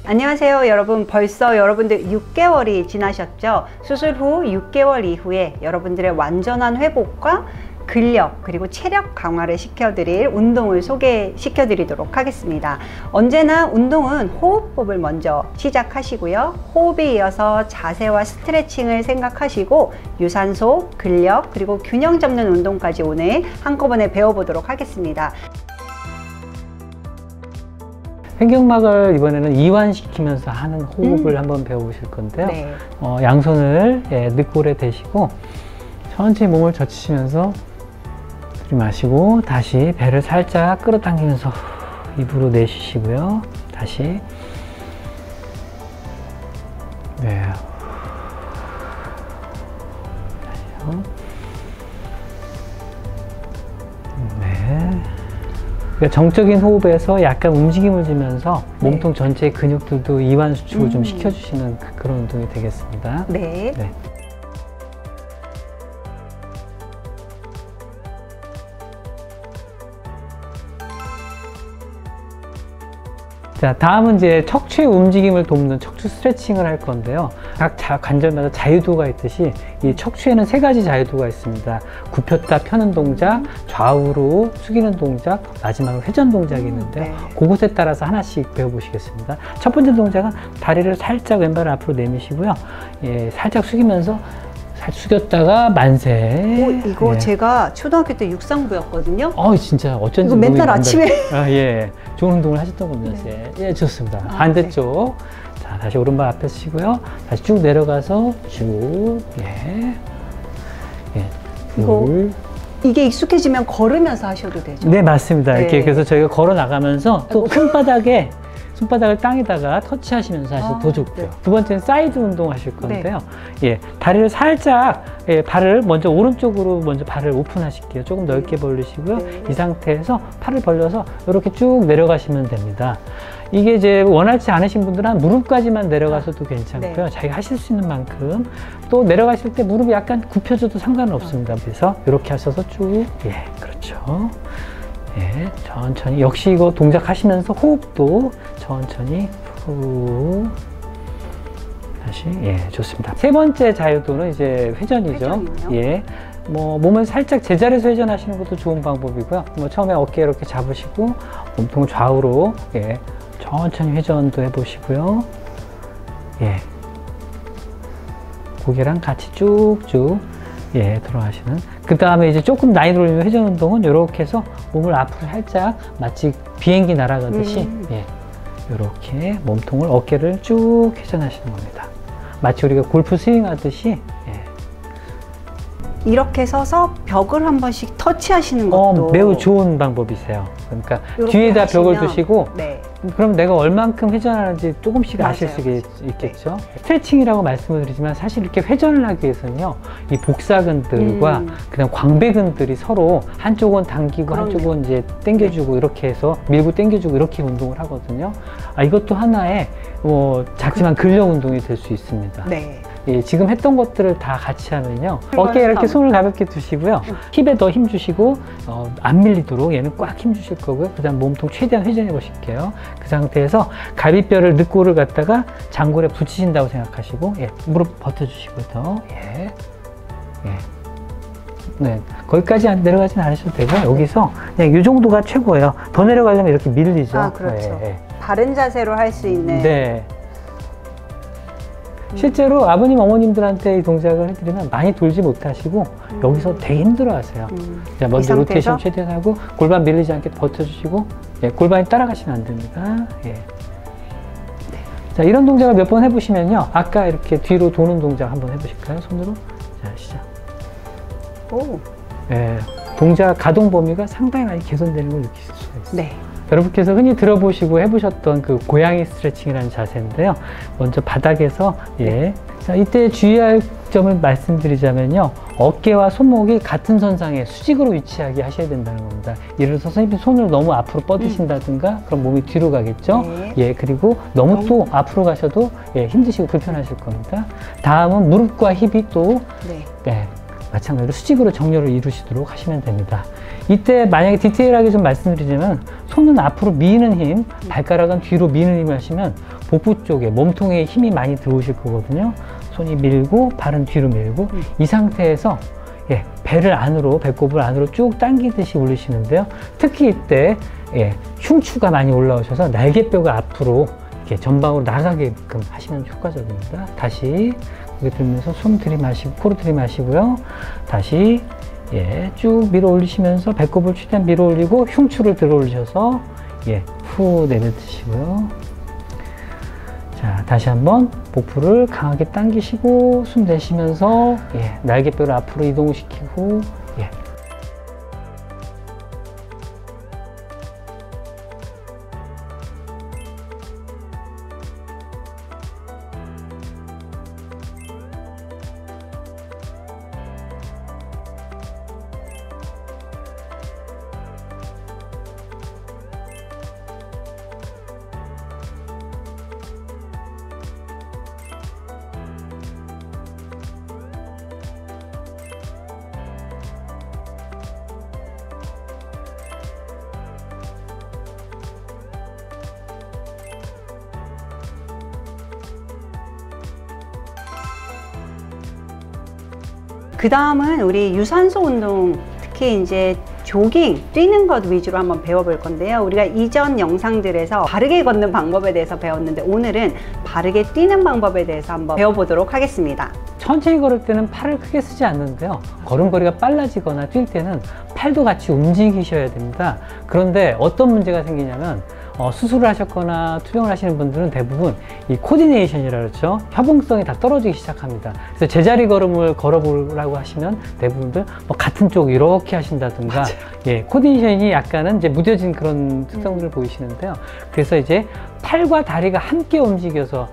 안녕하세요 여러분. 벌써 여러분들 6개월이 지나셨죠? 수술 후 6개월 이후에 여러분들의 완전한 회복과 근력 그리고 체력 강화를 시켜드릴 운동을 소개시켜 드리도록 하겠습니다. 언제나 운동은 호흡법을 먼저 시작하시고요. 호흡에 이어서 자세와 스트레칭을 생각하시고 유산소, 근력 그리고 균형 잡는 운동까지 오늘 한꺼번에 배워보도록 하겠습니다. 횡격막을 이번에는 이완시키면서 하는 호흡을 한번 배워보실 건데요. 네. 양손을 늑골에 대시고 천천히 몸을 젖히시면서 들이마시고 다시 배를 살짝 끌어당기면서 입으로 내쉬시고요. 다시 네. 네. 정적인 호흡에서 약간 움직임을 주면서 몸통 전체의 근육들도 이완 수축을 좀 시켜주시는 그런 운동이 되겠습니다. 네. 네. 자, 다음은 이제 척추의 움직임을 돕는 척추 스트레칭을 할 건데요. 각 관절마다 자유도가 있듯이 이 척추에는 3가지 자유도가 있습니다. 굽혔다 펴는 동작, 좌우로 숙이는 동작, 마지막으로 회전 동작이 있는데요. 네. 그것에 따라서 하나씩 배워보시겠습니다. 첫 번째 동작은 다리를 살짝 왼발을 앞으로 내미시고요. 살짝 숙이면서 숙였다가 만세. 이거 제가 초등학교 때 육상부였거든요. 진짜 어쩐지 이거 맨날 아침에 좋은 운동을 하셨던 겁니다. 네. 좋습니다. 반대쪽. 네. 자, 다시 오른발 앞에 쓰시고요. 다시 쭉 내려가서 쭉 이게 익숙해지면 걸으면서 하셔도 되죠? 네, 맞습니다. 네. 이렇게 그래서 저희가 걸어 나가면서 또 손바닥을 땅에다가 터치하시면서 하셔도 더 좋고요. 네. 두 번째는 사이드 운동 하실 건데요. 다리를 살짝, 발을 먼저 오른쪽으로 먼저 발을 오픈하실게요. 조금 넓게 벌리시고요. 네. 이 상태에서 팔을 벌려서 이렇게 쭉 내려가시면 됩니다. 이게 이제 원하지 않으신 분들은 무릎까지만 내려가서도 괜찮고요. 네. 자기가 하실 수 있는 만큼 또 내려가실 때 무릎이 약간 굽혀져도 상관은 없습니다. 그래서 이렇게 하셔서 쭉, 그렇죠. 천천히. 역시 이거 동작 하시면서 호흡도 천천히 후. 다시. 좋습니다. 세 번째 자유도는 이제 회전이죠. 회전이요? 몸을 살짝 제자리에서 회전하시는 것도 좋은 방법이고요. 처음에 어깨 이렇게 잡으시고 몸통을 좌우로 천천히 회전도 해보시고요. 고개랑 같이 쭉쭉 들어가시는. 그 다음에 이제 조금 난이도를 올리는 회전 운동은 이렇게 해서 몸을 앞으로 살짝 마치 비행기 날아가듯이 이렇게 몸통을 어깨를 쭉 회전하시는 겁니다. 마치 우리가 골프 스윙 하듯이 이렇게 서서 벽을 한 번씩 터치하시는 것도 매우 좋은 방법이세요. 그러니까 뒤에다 벽을 두시고 그럼 내가 얼만큼 회전하는지 조금씩 아실 수 있겠죠. 스트레칭이라고 말씀을 드리지만 사실 이렇게 회전을 하기 위해서는요, 이 복사근들과 그다음 광배근들이 서로 한쪽은 당기고 한쪽은 이제 당겨주고 이렇게 해서 밀고 당겨주고 이렇게 운동을 하거든요. 이것도 하나의 작지만 근력 운동이 될 수 있습니다. 지금 했던 것들을 다 같이 하면요, 어깨에 이렇게 손을 가볍게 두시고요, 힙에 더 힘 주시고 안 밀리도록 얘는 꽉 힘 주실 거고요. 그 다음 몸통 최대한 회전해 보실게요. 그 상태에서 갈비뼈를 늑골을 갖다가 장골에 붙이신다고 생각하시고 무릎 버텨주시고 더 거기까지 내려가진 않으셔도 되고요. 여기서 그냥 이 정도가 최고예요. 더 내려가려면 이렇게 밀리죠. 그렇죠. 바른 자세로 할 수 있는. 실제로 아버님, 어머님들한테 이 동작을 해드리면 많이 돌지 못하시고 여기서 되게 힘들어 하세요. 자, 먼저 로테이션 최대한 하고 골반 밀리지 않게 버텨주시고 골반이 따라가시면 안 됩니다. 자, 이런 동작을 몇 번 해보시면요, 아까 이렇게 뒤로 도는 동작 한번 해보실까요? 손으로. 자, 시작. 동작 가동 범위가 상당히 많이 개선되는 걸 느끼실 수가 있어요. 여러분께서 흔히 들어보시고 해보셨던 그 고양이 스트레칭이라는 자세인데요. 먼저 바닥에서 자, 이때 주의할 점을 말씀드리자면요, 어깨와 손목이 같은 선상에 수직으로 위치하게 하셔야 된다는 겁니다. 예를 들어서 선생님이 손을 너무 앞으로 뻗으신다든가 그럼 몸이 뒤로 가겠죠. 그리고 너무 또 앞으로 가셔도 힘드시고 불편하실 겁니다. 다음은 무릎과 힙이 또 마찬가지로 수직으로 정렬을 이루시도록 하시면 됩니다. 이때 만약에 디테일하게 좀 말씀드리자면 손은 앞으로 미는 힘, 발가락은 뒤로 미는 힘을 하시면 복부 쪽에 몸통에 힘이 많이 들어오실 거거든요. 손이 밀고 발은 뒤로 밀고 이 상태에서 예, 배를 안으로, 배꼽을 안으로 쭉 당기듯이 올리시는데요. 특히 이때 예, 흉추가 많이 올라오셔서 날개뼈가 앞으로 이렇게 전방으로 나가게끔 하시면 효과적입니다. 다시 고개 들면서 숨 들이마시고 코로 들이마시고요. 다시 예, 쭉 밀어 올리시면서 배꼽을 최대한 밀어 올리고 흉추를 들어 올리셔서 예, 후 내뱉으시고요. 자, 다시 한번 복부를 강하게 당기시고 숨 내쉬면서 예, 날개뼈를 앞으로 이동시키고 예. 그 다음은 우리 유산소 운동, 특히 이제 조깅, 뛰는 것 위주로 한번 배워볼 건데요. 우리가 이전 영상들에서 바르게 걷는 방법에 대해서 배웠는데 오늘은 바르게 뛰는 방법에 대해서 한번 배워보도록 하겠습니다. 천천히 걸을 때는 팔을 크게 쓰지 않는데요. 걸음걸이가 빨라지거나 뛸 때는 팔도 같이 움직이셔야 됩니다. 그런데 어떤 문제가 생기냐면 수술을 하셨거나 투병을 하시는 분들은 대부분 이 코디네이션이라 그러죠. 협응성이 다 떨어지기 시작합니다. 그래서 제자리 걸음을 걸어보라고 하시면 대부분들 뭐 같은 쪽 이렇게 하신다든가 예, 코디네이션이 약간은 이제 무뎌진 그런 특성들을 보이시는데요. 그래서 이제 팔과 다리가 함께 움직여서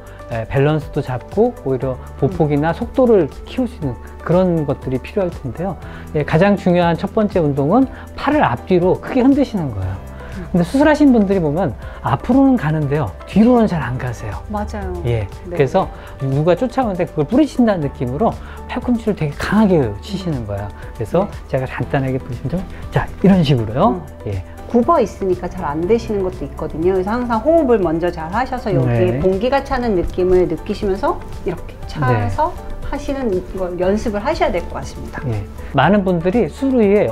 밸런스도 잡고 오히려 보폭이나 속도를 키울 수 있는 그런 것들이 필요할 텐데요. 예, 가장 중요한 첫 번째 운동은 팔을 앞뒤로 크게 흔드시는 거예요. 근데 수술하신 분들이 보면 앞으로는 가는데요, 뒤로는 잘 안 가세요. 맞아요. 예, 네. 그래서 누가 쫓아오는데 그걸 뿌리친다는 느낌으로 팔꿈치를 되게 강하게 치시는 거예요. 그래서 네. 제가 간단하게 보시면 자, 이런 식으로요. 예. 굽어 있으니까 잘 안 되시는 것도 있거든요. 그래서 항상 호흡을 먼저 잘 하셔서 여기에 네. 공기가 차는 느낌을 느끼시면서 이렇게 차서 네. 하시는 걸 연습을 하셔야 될 것 같습니다. 예. 많은 분들이 수술 후에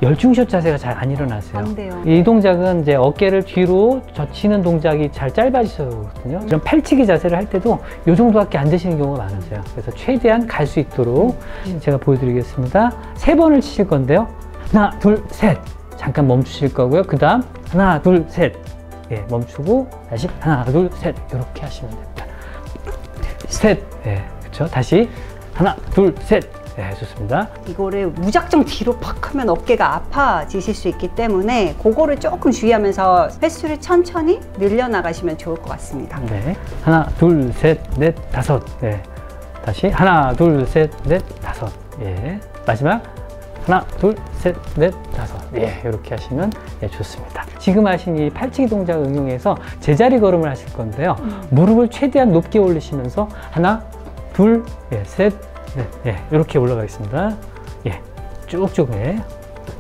열중샷 자세가 잘 안 일어나세요. 안 돼요. 이 동작은 이제 어깨를 뒤로 젖히는 동작이 잘 짧아지거든요. 이런 팔치기 자세를 할 때도 이 정도밖에 안 되시는 경우가 많으세요. 그래서 최대한 갈 수 있도록 제가 보여드리겠습니다. 3번을 치실 건데요. 하나, 둘, 셋. 잠깐 멈추실 거고요. 그 다음 하나, 둘, 셋. 예, 멈추고 다시 하나, 둘, 셋. 이렇게 하시면 됩니다. 셋. 예, 그렇죠. 다시 하나, 둘, 셋. 네, 좋습니다. 이거를 무작정 뒤로 팍 하면 어깨가 아파지실 수 있기 때문에 그거를 조금 주의하면서 횟수를 천천히 늘려나가시면 좋을 것 같습니다. 네. 하나, 둘, 셋, 넷, 다섯. 네. 다시 하나, 둘, 셋, 넷, 다섯. 예. 마지막 하나, 둘, 셋, 넷, 다섯. 예. 이렇게 하시면 예, 좋습니다. 지금 하신 이 팔치기 동작을 응용해서 제자리 걸음을 하실 건데요. 무릎을 최대한 높게 올리시면서 하나, 둘, 예, 셋, 네, 예, 이렇게 올라가겠습니다. 예, 쭉쭉. 예.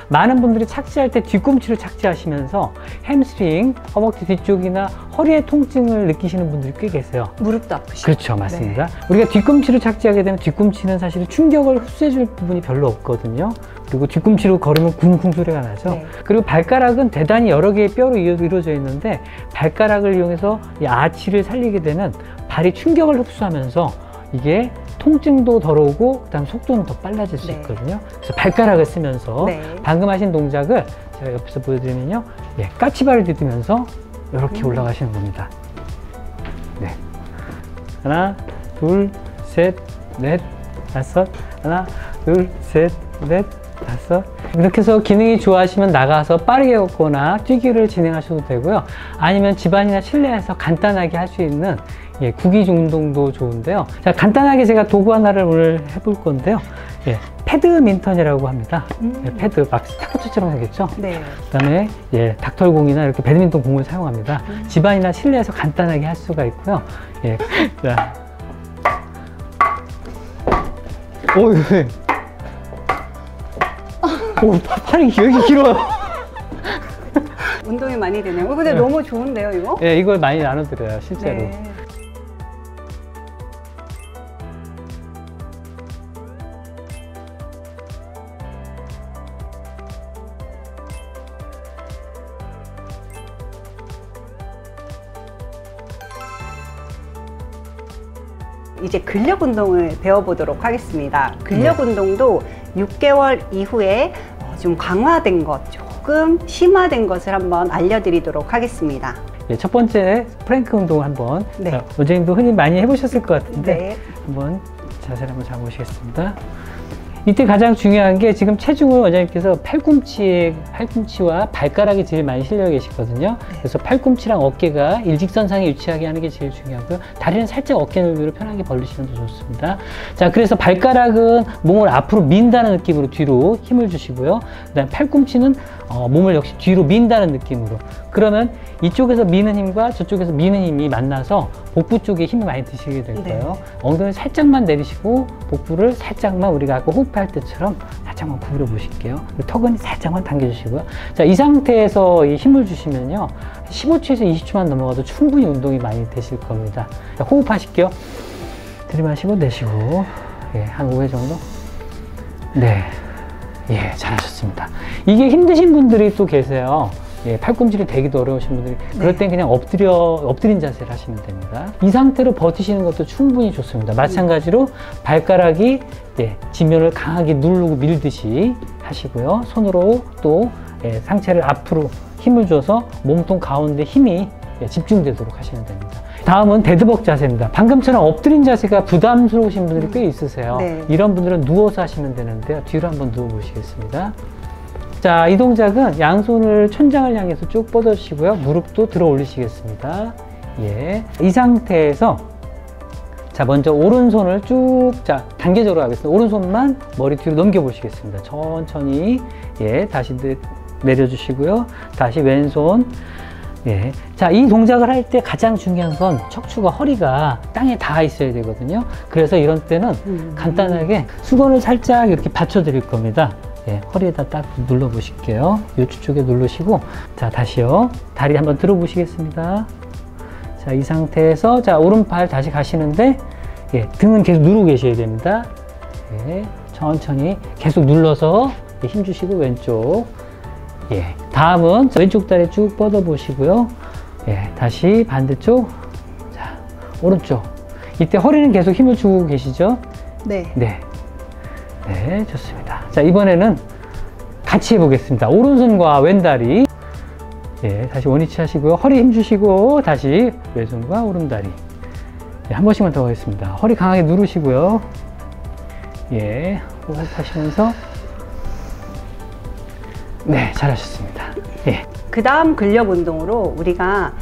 많은 분들이 착지할 때 뒤꿈치를 착지하시면서 햄스트링, 허벅지 뒤쪽이나 허리의 통증을 느끼시는 분들이 꽤 계세요. 무릎도 아프시죠? 그렇죠, 맞습니다. 네. 우리가 뒤꿈치를 착지하게 되면 뒤꿈치는 사실 충격을 흡수해줄 부분이 별로 없거든요. 그리고 뒤꿈치로 걸으면 쿵쿵 소리가 나죠. 네. 그리고 발가락은 대단히 여러 개의 뼈로 이루어져 있는데 발가락을 이용해서 이 아치를 살리게 되면 발이 충격을 흡수하면서 이게 통증도 덜 오고 그다음 속도는 더 빨라질 수 있거든요. 그래서 발가락을 쓰면서 방금 하신 동작을 제가 옆에서 보여드리면요, 예, 까치발을 디디면서 이렇게 올라가시는 겁니다. 네, 하나, 둘, 셋, 넷, 다섯. 하나, 둘, 셋, 넷, 다섯. 이렇게 해서 기능이 좋아하시면 나가서 빠르게 걷거나 뛰기를 진행하셔도 되고요. 아니면 집안이나 실내에서 간단하게 할 수 있는 예, 구기 운동도 좋은데요. 자, 간단하게 제가 도구 하나를 오늘 해볼 건데요. 예, 패드민턴이라고 합니다. 예, 패드, 막 스타커처럼 생겼죠? 네. 그 다음에 예, 닥털공이나 이렇게 배드민턴 공을 사용합니다. 집안이나 실내에서 간단하게 할 수가 있고요. 예, 자. 오, 예. 오, 팔이 왜 이렇게 길어요? 운동이 많이 되네요. 근데 너무 좋은데요, 이거? 예, 이걸 많이 나눠드려요, 실제로. 네. 이제 근력 운동을 배워보도록 하겠습니다. 근력 운동도 6개월 이후에 좀 강화된 것, 조금 심화된 것을 한번 알려드리도록 하겠습니다. 예, 첫 번째 플랭크 운동 한번 네. 원장님도 흔히 많이 해보셨을 것 같은데 네. 한번 자세를 한번 잡아보시겠습니다. 이때 가장 중요한 게 지금 체중을 원장님께서 팔꿈치와 발가락이 제일 많이 실려 계시거든요. 그래서 팔꿈치랑 어깨가 일직선상에 위치하게 하는 게 제일 중요하고요. 다리는 살짝 어깨 넓이로 편하게 벌리시면 더 좋습니다. 자, 그래서 발가락은 몸을 앞으로 민다는 느낌으로 뒤로 힘을 주시고요. 그다음 팔꿈치는 몸을 역시 뒤로 민다는 느낌으로. 그러면 이쪽에서 미는 힘과 저쪽에서 미는 힘이 만나서 복부 쪽에 힘이 많이 드시게 될 거예요. 엉덩이를 살짝만 내리시고 복부를 살짝만 우리가 아까 호흡할 때처럼 살짝만 구부려 보실게요. 턱은 살짝만 당겨주시고요. 자, 이 상태에서 이 힘을 주시면요, 15초에서 20초만 넘어가도 충분히 운동이 많이 되실 겁니다. 자, 호흡하실게요. 들이마시고 내쉬고, 예, 한 5회 정도. 네, 예, 잘하셨습니다. 이게 힘드신 분들이 또 계세요. 예, 팔꿈치를 대기도 어려우신 분들이, 그럴 땐 그냥 엎드린 자세를 하시면 됩니다. 이 상태로 버티시는 것도 충분히 좋습니다. 마찬가지로 발가락이 지면을 강하게 누르고 밀듯이 하시고요. 손으로 또 상체를 앞으로 힘을 줘서 몸통 가운데 힘이 집중되도록 하시면 됩니다. 다음은 데드벅 자세입니다. 방금처럼 엎드린 자세가 부담스러우신 분들이 꽤 있으세요. 이런 분들은 누워서 하시면 되는데요. 뒤로 한번 누워 보시겠습니다. 자, 이 동작은 양손을 천장을 향해서 쭉 뻗어주시고요. 무릎도 들어 올리시겠습니다. 예. 이 상태에서 자, 먼저 오른손을 쭉, 자, 단계적으로 하겠습니다. 오른손만 머리 뒤로 넘겨 보시겠습니다. 천천히, 예, 다시 내려주시고요. 다시 왼손. 예. 자, 이 동작을 할 때 가장 중요한 건 척추가, 허리가 땅에 닿아 있어야 되거든요. 그래서 이런 때는 간단하게 수건을 살짝 이렇게 받쳐 드릴 겁니다. 예, 허리에다 딱 눌러 보실게요. 요추 쪽에 누르시고, 자, 다시요. 다리 한번 들어 보시겠습니다. 자, 이 상태에서, 자, 오른팔 다시 가시는데, 예, 등은 계속 누르고 계셔야 됩니다. 예, 천천히 계속 눌러서 힘 주시고, 왼쪽. 예, 다음은 왼쪽 다리 쭉 뻗어 보시고요. 예, 다시 반대쪽. 자, 오른쪽. 이때 허리는 계속 힘을 주고 계시죠? 네. 네. 네, 좋습니다. 자, 이번에는 같이 해보겠습니다. 오른손과 왼다리. 예, 다시 원위치 하시고요. 허리 힘 주시고, 다시 왼손과 오른다리. 예, 한 번씩만 더 하겠습니다. 허리 강하게 누르시고요. 예, 호흡하시면서. 네, 잘하셨습니다. 예. 그 다음 근력 운동으로 우리가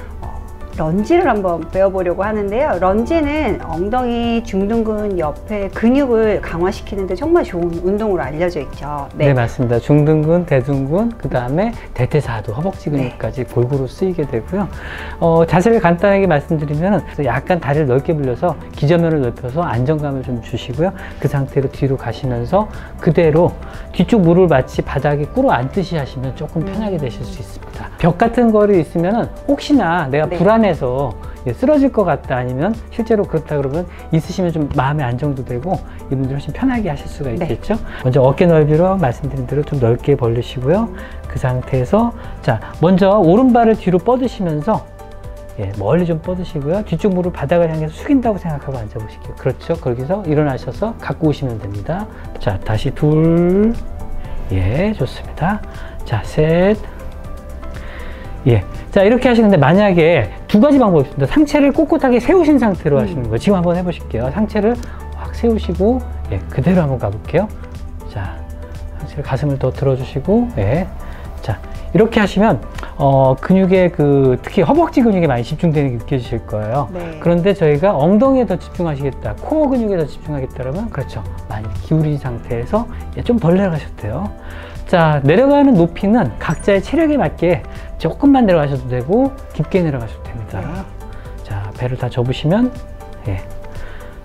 런지를 한번 배워보려고 하는데요. 런지는 엉덩이 중둔근 옆에 근육을 강화시키는데 정말 좋은 운동으로 알려져 있죠. 네, 맞습니다. 중둔근, 대둔근, 그 다음에 대퇴사두, 허벅지 근육까지 골고루 쓰이게 되고요. 자세를 간단하게 말씀드리면 약간 다리를 넓게 불려서 기저면을 넓혀서 안정감을 좀 주시고요. 그 상태로 뒤로 가시면서 그대로 뒤쪽 무릎을 마치 바닥에 꿇어 앉듯이 하시면 조금 편하게 되실 수 있습니다. 벽 같은 거리 있으면은 혹시나 내가 불안해서 쓰러질 것 같다, 아니면 실제로 그렇다 그러면 있으시면 좀 마음의 안정도 되고 이분들 훨씬 편하게 하실 수가 있겠죠. 먼저 어깨 넓이로 말씀드린 대로 좀 넓게 벌리시고요. 그 상태에서 자, 먼저 오른발을 뒤로 뻗으시면서 멀리 좀 뻗으시고요. 뒤쪽 무릎 바닥을 향해서 숙인다고 생각하고 앉아보실게요. 그렇죠. 거기서 일어나셔서 갖고 오시면 됩니다. 자, 다시 둘. 예, 좋습니다. 자, 셋. 예. 자, 이렇게 하시는데 만약에 두 가지 방법이 있습니다. 상체를 꼿꼿하게 세우신 상태로 하시는 거예요. 지금 한번 해보실게요. 상체를 확 세우시고, 예, 그대로 한번 가볼게요. 자, 상체를 가슴을 더 들어주시고, 예. 자, 이렇게 하시면, 근육의 특히 허벅지 근육에 많이 집중되는 게 느껴지실 거예요. 그런데 저희가 엉덩이에 더 집중하시겠다, 코어 근육에 더 집중하겠다 그러면, 그렇죠. 많이 기울인 상태에서 좀 덜 내려가셔도 돼요. 자, 내려가는 높이는 각자의 체력에 맞게 조금만 내려가셔도 되고 깊게 내려가셔도 됩니다. 자, 배를 다 접으시면, 예,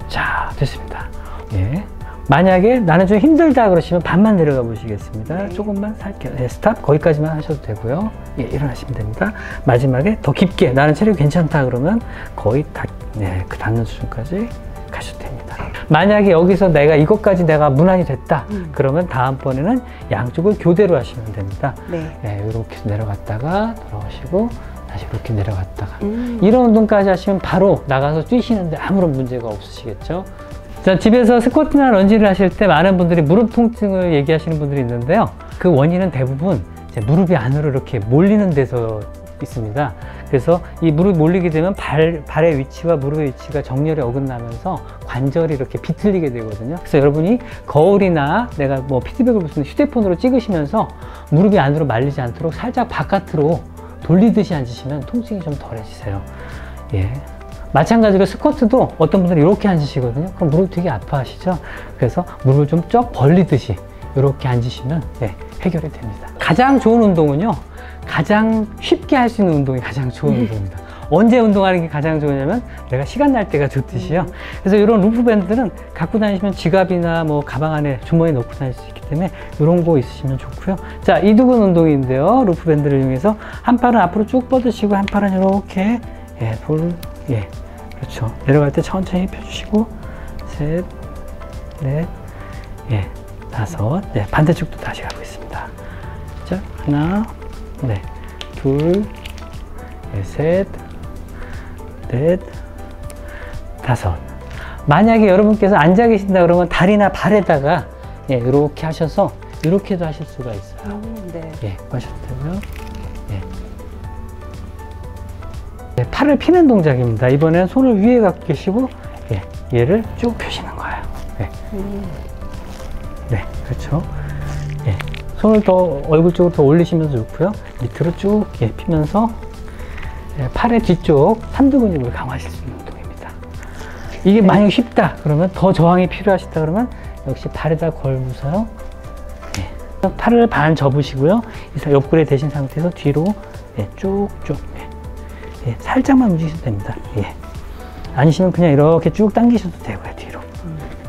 자, 됐습니다. 예, 만약에 나는 좀 힘들다 그러시면 반만 내려가 보시겠습니다. 조금만 살게요. 네, 스탑. 거기까지만 하셔도 되고요. 예, 일어나시면 됩니다. 마지막에 더 깊게 나는 체력이 괜찮다 그러면 거의 그 닿는 수준까지 가셔도 됩니다. 만약에 여기서 이것까지 내가 무난히 됐다 그러면 다음번에는 양쪽을 교대로 하시면 됩니다. 네, 이렇게 내려갔다가 돌아오시고 다시 이렇게 내려갔다가 이런 운동까지 하시면 바로 나가서 뛰시는데 아무런 문제가 없으시겠죠. 자, 집에서 스쿼트나 런지를 하실 때 많은 분들이 무릎 통증을 얘기하시는 분들이 있는데요. 그 원인은 대부분 이제 무릎이 안으로 이렇게 몰리는 데서 있습니다. 그래서 이 무릎이 몰리게 되면 발의 위치와 무릎의 위치가 정렬이 어긋나면서 관절이 이렇게 비틀리게 되거든요. 그래서 여러분이 거울이나 내가 뭐 피드백을 무슨 휴대폰으로 찍으시면서 무릎이 안으로 말리지 않도록 살짝 바깥으로 돌리듯이 앉으시면 통증이 좀 덜해지세요. 예. 마찬가지로 스쿼트도 어떤 분들은 이렇게 앉으시거든요. 그럼 무릎 되게 아파하시죠? 그래서 무릎을 좀 쩍 벌리듯이 이렇게 앉으시면 네, 해결이 됩니다. 가장 좋은 운동은요, 가장 쉽게 할 수 있는 운동이 가장 좋은 운동입니다. 언제 운동하는 게 가장 좋으냐면 내가 시간 날 때가 좋듯이요. 그래서 이런 루프 밴드는 갖고 다니시면 지갑이나 뭐 가방 안에 주머니에 넣고 다닐 수 있기 때문에 이런 거 있으시면 좋고요. 자, 이두근 운동인데요. 루프 밴드를 이용해서 한 팔은 앞으로 쭉 뻗으시고 한 팔은 이렇게 그렇죠. 내려갈 때 천천히 펴주시고 셋, 넷, 다섯, 반대쪽도 다시 가고 있습니다. 자, 하나, 둘, 셋, 넷, 다섯. 만약에 여러분께서 앉아 계신다 그러면 다리나 발에다가 이렇게 하셔서 이렇게도 하실 수가 있어요. 하셔도 되고요. 팔을 피는 동작입니다. 이번엔 손을 위에 갖고 계시고 얘를 쭉 펴시는 거예요. 그렇죠. 손을 더 얼굴 쪽으로 더 올리시면서 좋고요. 밑으로 쭉 피면서 팔의 뒤쪽 삼두 근육을 강화하실 수 있는 운동입니다. 이게 만약 쉽다 그러면 더 저항이 필요하시다 그러면 역시 발에다 걸고서요. 팔을 반 접으시고요. 옆구리에 대신 상태에서 뒤로 쭉쭉 살짝만 움직이셔도 됩니다. 아니시면 그냥 이렇게 쭉 당기셔도 되고요. 뒤로.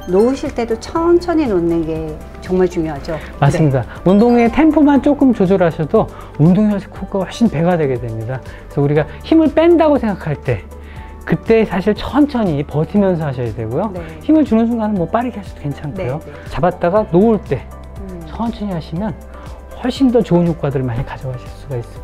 놓으실 때도 천천히 놓는 게 정말 중요하죠. 맞습니다. 운동의 템포만 조금 조절하셔도 운동의 효과가 훨씬 배가 되게 됩니다. 그래서 우리가 힘을 뺀다고 생각할 때 그때 사실 천천히 버티면서 하셔야 되고요. 힘을 주는 순간은 뭐 빠르게 하셔도 괜찮고요. 잡았다가 놓을 때 천천히 하시면 훨씬 더 좋은 효과들을 많이 가져가실 수가 있습니다.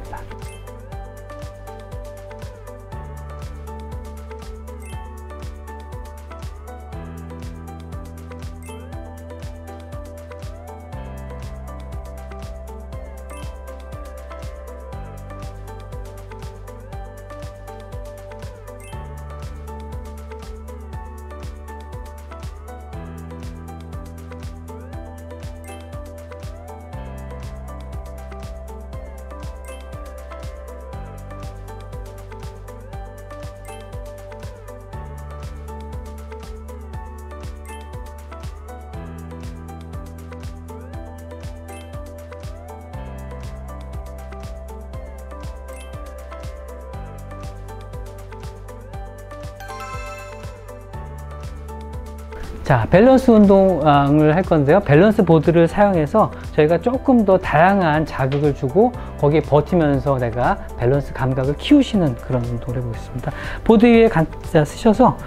자, 밸런스 운동을 할 건데요. 밸런스 보드를 사용해서 저희가 조금 더 다양한 자극을 주고 거기에 버티면서 내가 밸런스 감각을 키우시는 그런 운동을 해보겠습니다. 보드 위에 쓰셔서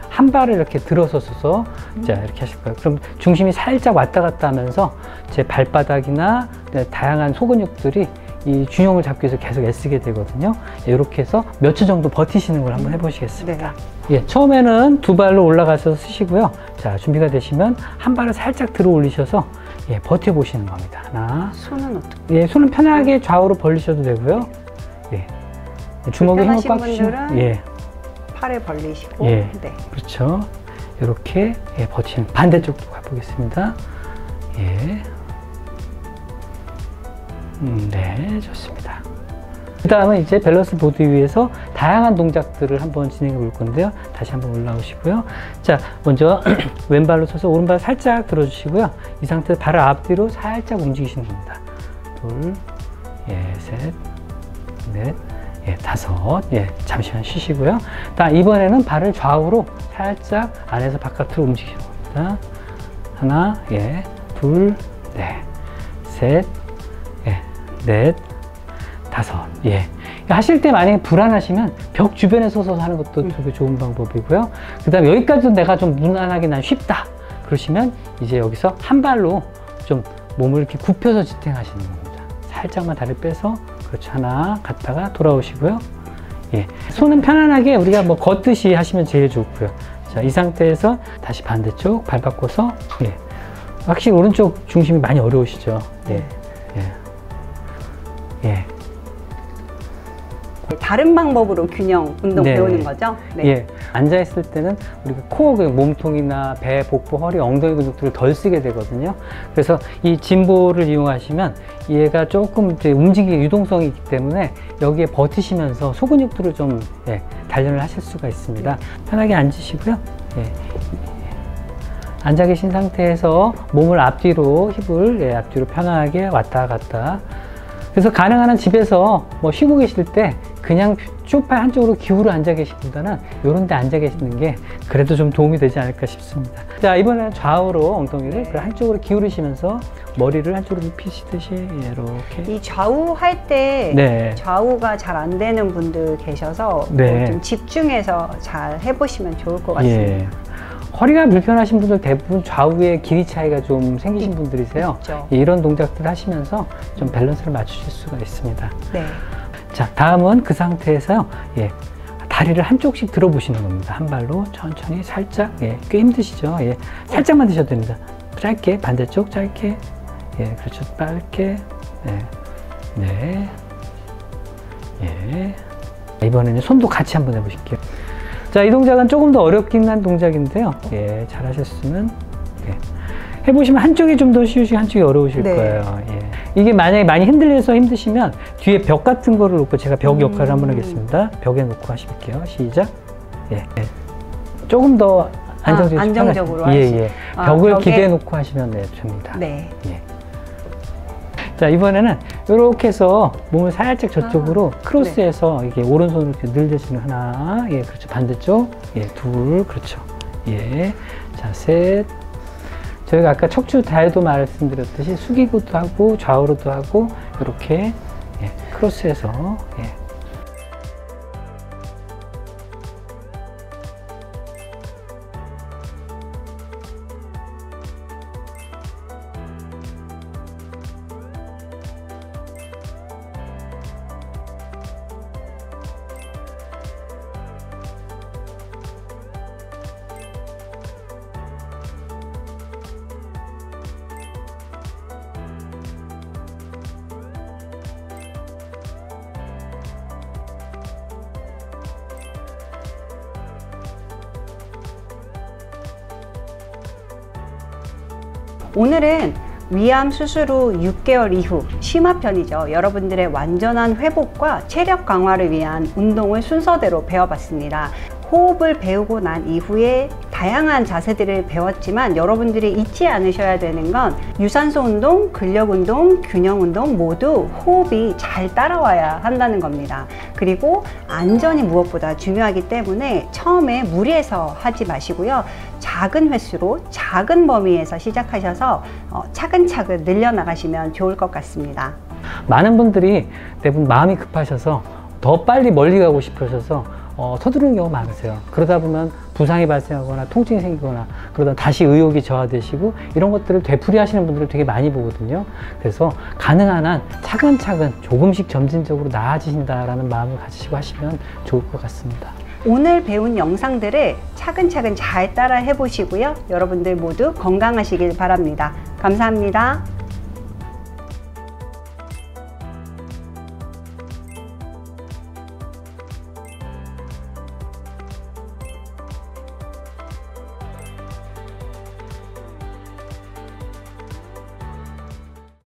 한 발을 이렇게 들어서 서서 자, 이렇게 하실 거예요. 그럼 중심이 살짝 왔다 갔다 하면서 제 발바닥이나 다양한 소근육들이 이 균형을 잡기 위해서 계속 애쓰게 되거든요. 이렇게 해서 몇 초 정도 버티시는 걸 한번 해보시겠습니다. 처음에는 두 발로 올라가셔서 쓰시고요. 자, 준비가 되시면 한 발을 살짝 들어 올리셔서 버텨보시는 겁니다. 하나. 손은 어떻게? 손은 편하게 좌우로 벌리셔도 되고요. 주먹에 힘을 꽉 주시면 팔을 벌리시고. 그렇죠. 이렇게 버티는 반대쪽도 가보겠습니다. 좋습니다. 그 다음은 이제 밸런스 보드 위에서 다양한 동작들을 한번 진행해 볼 건데요. 다시 한번 올라오시고요. 자, 먼저 왼발로 서서 오른발 살짝 들어주시고요. 이 상태에서 발을 앞뒤로 살짝 움직이시는 겁니다. 둘, 셋, 넷, 다섯. 잠시만 쉬시고요. 이번에는 발을 좌우로 살짝 안에서 바깥으로 움직이시는 겁니다. 하나, 둘, 셋, 넷, 다섯. 하실 때 만약에 불안하시면 벽 주변에 서서 하는 것도 되게 좋은 방법이고요. 그 다음에 여기까지도 내가 좀 무난하게 난 쉽다 그러시면 이제 여기서 한 발로 좀 몸을 이렇게 굽혀서 지탱하시는 겁니다. 살짝만 다리를 빼서 그렇죠. 하나 갔다가 돌아오시고요. 예. 손은 편안하게 우리가 뭐 걷듯이 하시면 제일 좋고요. 자, 이 상태에서 다시 반대쪽 발 바꿔서, 예. 확실히 오른쪽 중심이 많이 어려우시죠? 예. 예. 예. 다른 방법으로 균형 운동 배우는 거죠? 네. 예. 앉아있을 때는 우리가 코어, 몸통이나 배, 복부, 허리, 엉덩이 근육들을 덜 쓰게 되거든요. 그래서 이 짐볼을 이용하시면 얘가 조금 이제 움직이기 유동성이 있기 때문에 여기에 버티시면서 소근육들을 좀 단련을 하실 수가 있습니다. 편하게 앉으시고요. 예. 앉아 계신 상태에서 몸을 앞뒤로, 힙을 앞뒤로 편하게 왔다 갔다. 그래서 가능한 한 집에서 뭐 쉬고 계실 때 그냥 소파 한쪽으로 기울어 앉아 계시기보다는 이런 데 앉아 계시는 게 그래도 좀 도움이 되지 않을까 싶습니다. 자, 이번에는 좌우로 엉덩이를 한쪽으로 기울이시면서 머리를 한쪽으로 눕히시듯이 이렇게. 이 좌우 할 때 좌우가 잘 안 되는 분들 계셔서 좀 집중해서 잘 해보시면 좋을 것 같습니다. 예. 허리가 불편하신 분들 대부분 좌우의 길이 차이가 좀 생기신 분들이세요. 이런 동작들 하시면서 좀 밸런스를 맞추실 수가 있습니다. 네. 자, 다음은 그 상태에서요. 예. 다리를 한쪽씩 들어보시는 겁니다. 한 발로 천천히 살짝, 꽤 힘드시죠? 살짝만 드셔도 됩니다. 짧게, 반대쪽 짧게, 그렇죠. 짧게, 이번에는 손도 같이 한번 해보실게요. 자, 이 동작은 조금 더 어렵긴 한 동작인데요. 잘 하셨으면, 해보시면 한쪽이 좀 더 쉬우시고 한쪽이 어려우실 거예요. 이게 만약에 많이 흔들려서 힘드시면 뒤에 벽 같은 거를 놓고 제가 벽 역할을 한번 하겠습니다. 벽에 놓고 하실게요. 시작. 조금 더 안정적으로 하시죠. 벽을 기대해 놓고 하시면 됩니다. 자, 이번에는 이렇게 해서 몸을 살짝 저쪽으로 크로스해서 이게 오른손으로 이렇게 늘려주는 하나, 그렇죠. 반대쪽, 둘, 그렇죠. 자, 셋. 저희가 아까 척추 다이도 말씀드렸듯이 숙이고도 하고 좌우로도 하고 이렇게 크로스해서 오늘은 위암 수술 후 6개월 이후 심화편이죠. 여러분들의 완전한 회복과 체력 강화를 위한 운동을 순서대로 배워봤습니다. 호흡을 배우고 난 이후에 다양한 자세들을 배웠지만 여러분들이 잊지 않으셔야 되는 건 유산소 운동, 근력 운동, 균형 운동 모두 호흡이 잘 따라와야 한다는 겁니다. 그리고 안전이 무엇보다 중요하기 때문에 처음에 무리해서 하지 마시고요. 작은 횟수로 작은 범위에서 시작하셔서 차근차근 늘려나가시면 좋을 것 같습니다. 많은 분들이 대부분 마음이 급하셔서 더 빨리 멀리 가고 싶으셔서 서두르는 경우가 많으세요. 그러다 보면 부상이 발생하거나 통증이 생기거나 그러다 다시 의욕이 저하되시고 이런 것들을 되풀이 하시는 분들을 되게 많이 보거든요. 그래서 가능한 한 차근차근 조금씩 점진적으로 나아지신다라는 마음을 가지시고 하시면 좋을 것 같습니다. 오늘 배운 영상들을 차근차근 잘 따라 해보시고요. 여러분들 모두 건강하시길 바랍니다. 감사합니다.